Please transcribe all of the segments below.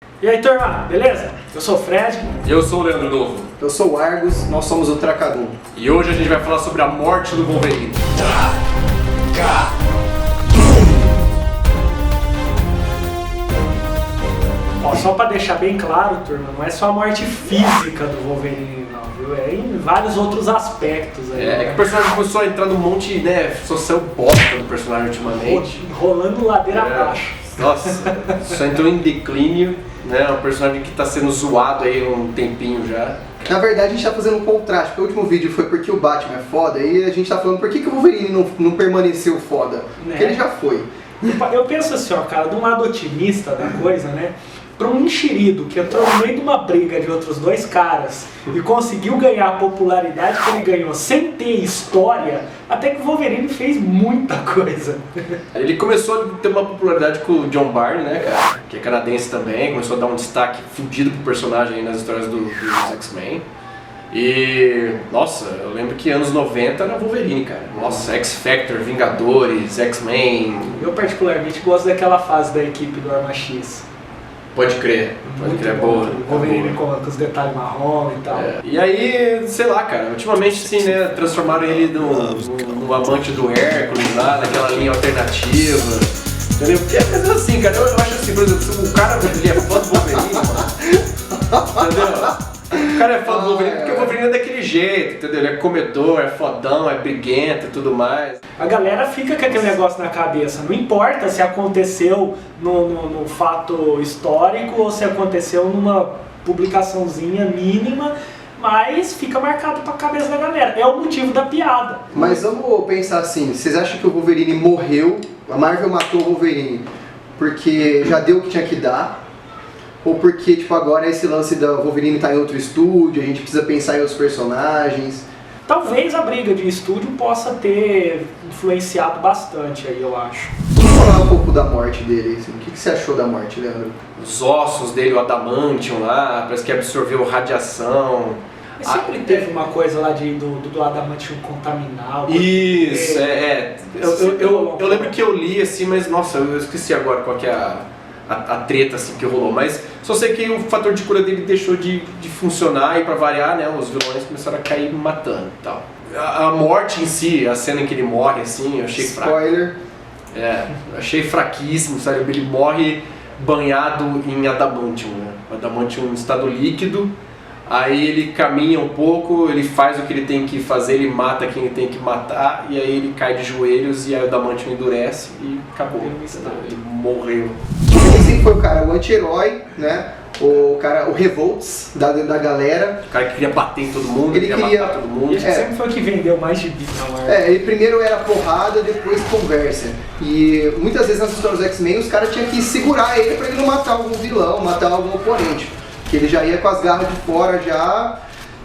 E aí, turma, beleza? Eu sou o Fred. Eu sou o Leandro Novo. Eu sou o Argus, nós somos o Tracadum. E hoje a gente vai falar sobre a morte do Wolverine. Ó, só pra deixar bem claro, turma, não é só a morte física do Wolverine, não, viu? É em vários outros aspectos aí. É que o personagem começou a entrar num monte, né? Só saiu bosta do personagem ultimamente. Rolando ladeira abaixo. Nossa, só entrou em declínio, né? É um personagem que tá sendo zoado aí há um tempinho já. Na verdade, a gente tá fazendo um contraste, porque o último vídeo foi porque o Batman é foda, e a gente tá falando por que o Wolverine não permaneceu foda. Porque ele já foi. Eu penso assim, ó, cara, de um lado otimista da coisa, né? Pra um enxerido que entrou no meio de uma briga de outros dois caras e conseguiu ganhar a popularidade que ele ganhou sem ter história, até que o Wolverine fez muita coisa. Ele começou a ter uma popularidade com o John Byrne, né, cara? Que é canadense também, começou a dar um destaque fudido pro personagem aí nas histórias dos X-Men. E, nossa, eu lembro que anos 90 era Wolverine, cara. Nossa, X-Factor, Vingadores, X-Men. Eu particularmente gosto daquela fase da equipe do Arma X. Pode crer, é boa. O Wolverine com os detalhes marrom e tal. É. E aí, sei lá, cara, ultimamente assim, né, transformaram ele no amante do Hércules lá, naquela linha alternativa. Entendeu? Porque é coisa assim, cara, eu acho assim, por exemplo, se o cara ele é fã do Wolverine, mano, entendeu? O cara é fã do Wolverine porque o Wolverine é daquele jeito, entendeu? Ele é comedor, é fodão, é briguento e tudo mais. A galera fica com aquele negócio na cabeça, não importa se aconteceu no fato histórico ou se aconteceu numa publicaçãozinha mínima, mas fica marcado pra cabeça da galera. É o motivo da piada. Mas vamos pensar assim, vocês acham que o Wolverine morreu, a Marvel matou o Wolverine porque já deu o que tinha que dar? Ou porque, tipo, agora esse lance da Wolverine tá em outro estúdio, a gente precisa pensar em outros personagens? Talvez a briga de estúdio possa ter influenciado bastante aí, eu acho. Vamos falar um pouco da morte dele, assim. O que você achou da morte, Leandro? Os ossos dele, o adamantium lá, parece que absorveu radiação. Mas sempre teve uma coisa lá do adamantium contaminar. Isso, eu lembro que eu li assim, mas nossa, eu esqueci agora qual que é a treta assim que rolou, mas só sei que o fator de cura dele deixou de funcionar e pra variar, né, os vilões começaram a cair matando e tal. A morte em si, a cena em que ele morre assim, eu achei Spoiler. Achei fraquíssimo, sabe? Ele morre banhado em adamantium, né? Adamantium em estado líquido. Aí ele caminha um pouco, ele faz o que ele tem que fazer, ele mata quem ele tem que matar, e aí ele cai de joelhos e aí o adamantium endurece e acabou. Ele morreu. Ele sempre foi o cara, o anti-herói, né? O cara, o revolts da galera. O cara que queria bater em todo mundo, Ele queria matar todo mundo. Ele sempre foi o que vendeu mais de vida na Marvel. Ele primeiro era porrada, depois conversa. E muitas vezes nas histórias do X-Men os caras tinham que segurar ele pra ele não matar algum vilão, matar algum oponente. Que ele já ia com as garras de fora já,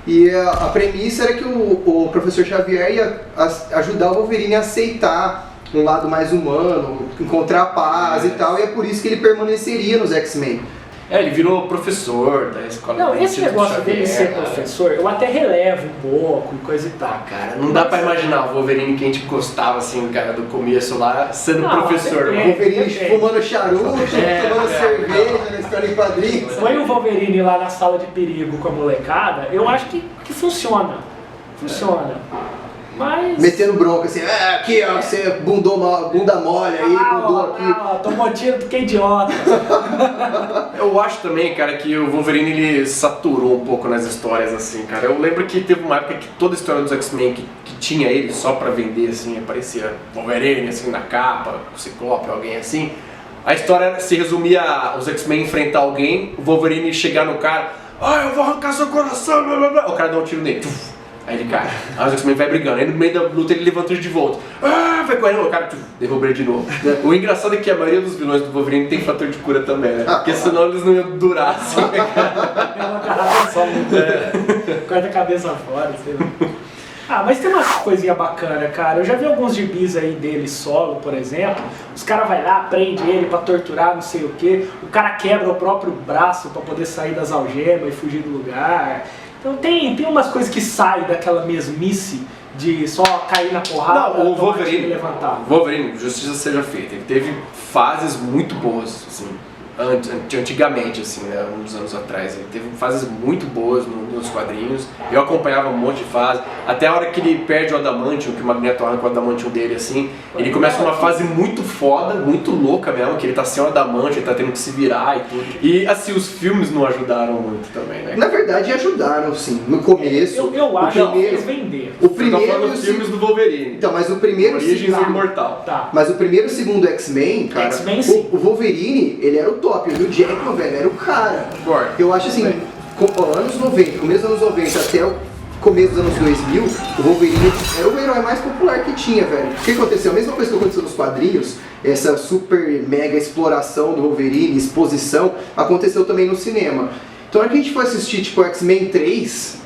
e a premissa era que o professor Xavier ia ajudar o Wolverine a aceitar um lado mais humano, encontrar paz e tal, e é por isso que ele permaneceria nos X-Men. Ele virou professor da escola. Não, esse negócio dele ser professor, eu até relevo um pouco e coisa e tal. Cara, não dá pra imaginar o Wolverine que a gente gostava assim, cara, do começo lá, sendo professor. O Wolverine fumando charuto, tomando cerveja na história em quadrinhos. Põe o Wolverine lá na sala de perigo com a molecada, eu acho que funciona. Funciona. Mas... metendo bronca assim, aqui ó, você bunda mole aí, bundou aqui. Tomou tiro porque é idiota. Eu acho também, cara, que o Wolverine ele saturou um pouco nas histórias, assim, cara. Eu lembro que teve uma época que toda a história dos X-Men que tinha ele só pra vender, assim, aparecia Wolverine, assim, na capa, o Ciclope, alguém assim. A história se resumia a os X-Men enfrentar alguém, o Wolverine chegar no cara, eu vou arrancar seu coração, blá blá blá. O cara dá um tiro nele, aí ele cai, aí os X-Men vai brigando, aí no meio da luta ele levanta de volta, vai correndo, o cara derruba ele de novo. O engraçado é que a maioria dos vilões do Wolverine tem fator de cura também, né? Porque senão eles não iam durar assim, né, cara? É uma carrada só, corta a cabeça fora, sei lá. Mas tem umas coisinhas bacanas, cara. Eu já vi alguns gibis aí dele solo, por exemplo. Os caras vai lá, prende ele pra torturar, não sei o que. O cara quebra o próprio braço pra poder sair das algemas e fugir do lugar. Então tem umas coisas que saem daquela mesmice de só cair na porrada. Não, o Wolverine, levantar. Wolverine, justiça seja feita, ele teve fases muito boas, assim. antigamente, assim, né, uns anos atrás. Ele teve fases muito boas nos quadrinhos, eu acompanhava um monte de fase, até a hora que ele perde o Adamantium, que o Magneto arranca o Adamantium dele, assim, ele começa uma fase muito foda, muito louca mesmo, que ele tá sem o Adamantium, ele tá tendo que se virar e tudo. E, assim, os filmes não ajudaram muito também, né? Na verdade, ajudaram, sim. No começo... Eu acho que eles venderam. O primeiro... Eu tô falando dos filmes do Wolverine. Então, mas o primeiro... Origins do Imortal. Tá. Mas o primeiro e o segundo X-Men, cara... X-Men, sim. O Wolverine, ele era o top. O Hugh Jackman, velho, era o cara. Eu acho assim, anos 90, começo dos anos 90 até o começo dos anos 2000, o Wolverine era o herói mais popular que tinha, velho. O que aconteceu? A mesma coisa que aconteceu nos quadrinhos, essa super mega exploração do Wolverine, exposição, aconteceu também no cinema. Então, na hora que a gente foi assistir, tipo, X-Men 3,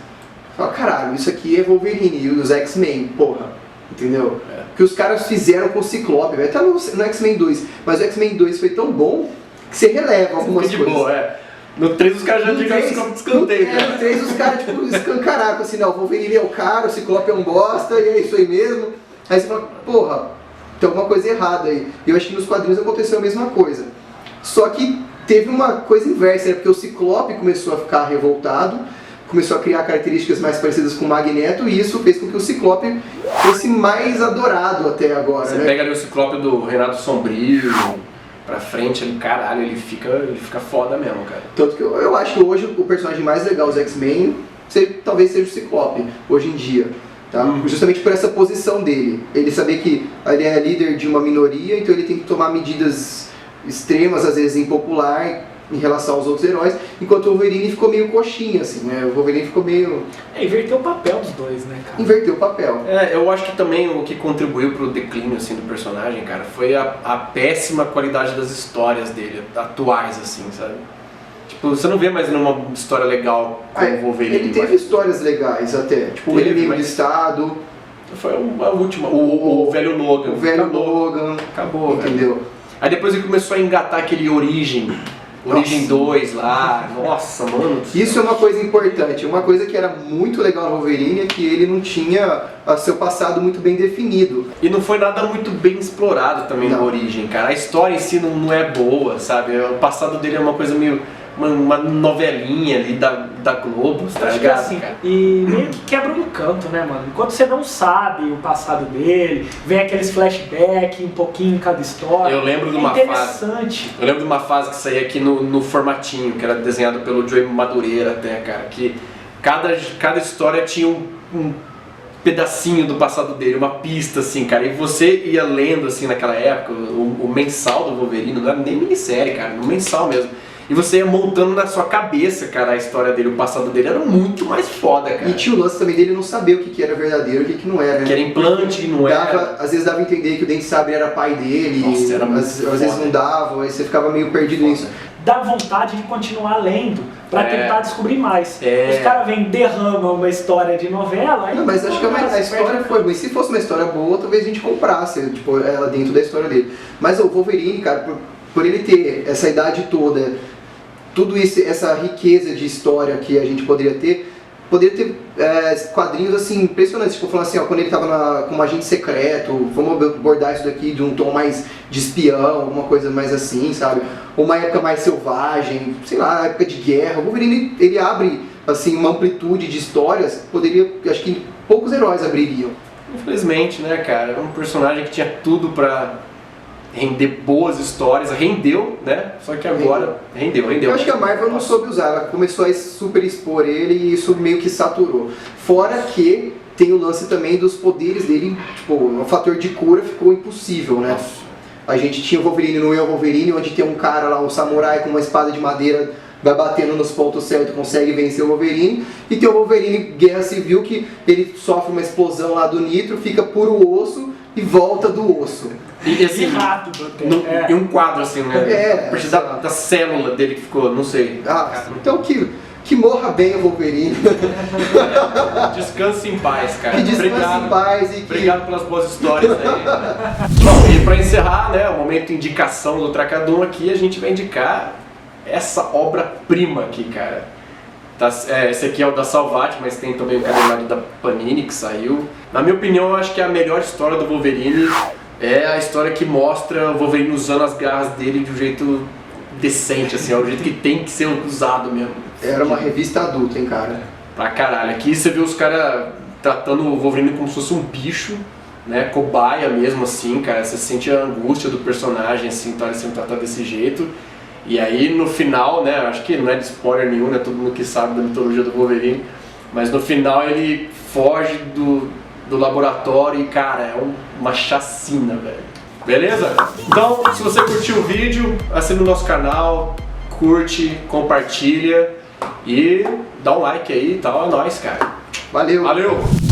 fala, caralho, isso aqui é Wolverine e os X-Men, porra, entendeu? Que os caras fizeram com o Ciclope, velho, até no X-Men 2, mas o X-Men 2 foi tão bom que você releva algumas coisas. Boa, No 3 os caras já digaram o Ciclope de escanteio. No 3 os caras tipo escancararam, assim, não, o Wolverine é o cara, o Ciclope é um bosta, e é isso aí mesmo. Aí você fala, porra, tem alguma coisa errada aí. E eu acho que nos quadrinhos aconteceu a mesma coisa. Só que teve uma coisa inversa, né? Porque o Ciclope começou a ficar revoltado, começou a criar características mais parecidas com o Magneto, e isso fez com que o Ciclope fosse mais adorado até agora. Você pega ali o Ciclope do Renato Sombrio pra frente, ali, caralho, ele fica foda mesmo, cara. Tanto que eu acho que hoje o personagem mais legal dos X-Men talvez seja o Ciclope, hoje em dia. Tá? Justamente por essa posição dele. Ele saber que ele é líder de uma minoria, então ele tem que tomar medidas extremas, às vezes impopular, em relação aos outros heróis, enquanto o Wolverine ficou meio coxinha, assim, né? O Wolverine ficou meio... inverteu o papel dos dois, né, cara? Inverteu o papel. Eu acho que também o que contribuiu pro declínio, assim, do personagem, cara, foi a péssima qualidade das histórias dele, atuais, assim, sabe? Tipo, você não vê mais numa história legal com o Wolverine. Ele teve histórias legais até, tipo o Inimigo do Estado. Foi a última, o velho Logan. O velho Logan. Acabou, entendeu? Velho. Aí depois ele começou a engatar aquele Origem 2 lá, nossa, mano. Isso é uma coisa importante, uma coisa que era muito legal no Wolverine é que ele não tinha seu passado muito bem definido. E não foi nada muito bem explorado também no Origem, cara. A história em si não é boa, sabe? O passado dele é uma coisa meio... Uma novelinha ali da Globo, tá ligado? Assim, e meio que quebra o encanto, né, mano? Enquanto você não sabe o passado dele, vem aqueles flashbacks, um pouquinho em cada história. Eu lembro de uma interessante. Eu lembro de uma fase que saía aqui no formatinho, que era desenhado pelo Joey Madureira até, cara, que cada história tinha um pedacinho do passado dele, uma pista, assim, cara, e você ia lendo, assim, naquela época, o mensal do Wolverine, não era nem minissérie, cara, no mensal mesmo. E você ia montando na sua cabeça, cara, a história dele, o passado dele era muito mais foda, cara. E tinha o lance também dele não saber o que era verdadeiro e o que não era, né? Que era implante e não era. Às vezes dava a entender que o Dente Sabre era pai dele, nossa, era às vezes não dava, aí você ficava meio perdido nisso. Dá vontade de continuar lendo, pra tentar descobrir mais. Os caras vêm, derramam uma história de novela... Não, mas acho que a história foi boa. E se fosse uma história boa, talvez a gente comprasse, tipo, ela dentro da história dele. Mas o Wolverine, cara, por ele ter essa idade toda, tudo isso, essa riqueza de história que a gente poderia ter quadrinhos assim impressionantes, tipo falando assim, ó, quando ele tava como agente secreto, vamos abordar isso daqui de um tom mais de espião, alguma coisa mais assim, sabe? Uma época mais selvagem, sei lá, época de guerra. O Wolverine, ele abre assim uma amplitude de histórias que acho que poucos heróis abririam. Infelizmente, né, cara, é um personagem que tinha tudo pra render boas histórias, rendeu, né? Só que agora rendeu. Eu acho que a Marvel não soube usar, ela começou a super expor ele e isso meio que saturou. Fora que tem o lance também dos poderes dele, tipo, o fator de cura ficou impossível, né? Nossa. A gente tinha o Wolverine no Eu Wolverine, onde tem um cara lá, um samurai com uma espada de madeira, vai batendo nos pontos certos e consegue vencer o Wolverine. E tem o Wolverine Guerra Civil, que ele sofre uma explosão lá do nitro, fica puro osso e volta do osso. E assim, rápido e um quadro assim, né? Precisa da célula dele que ficou, não sei. Então que morra bem o Wolverine. Descanse em paz, cara. Que descanse em paz e obrigado pelas boas histórias aí. Bom, e pra encerrar, né, o momento de indicação do Tracadum aqui, a gente vai indicar essa obra-prima aqui, cara. Esse aqui é o da Salvat, mas tem também o cadernário da Panini que saiu. Na minha opinião, eu acho que a melhor história do Wolverine é a história que mostra o Wolverine usando as garras dele de um jeito decente, assim, é o jeito que tem que ser usado mesmo. Era uma revista adulta, hein, cara? Pra caralho. Aqui você vê os caras tratando o Wolverine como se fosse um bicho, né? Cobaia mesmo, assim, cara. Você sente a angústia do personagem, assim, tá sendo tratado desse jeito. E aí no final, né? Acho que não é de spoiler nenhum, né? Todo mundo que sabe da mitologia do Wolverine. Mas no final ele foge do laboratório e, cara, é uma chacina, velho. Beleza? Então, se você curtiu o vídeo, assina o nosso canal, curte, compartilha e dá um like aí e tal. É nóis, cara. Valeu! Valeu!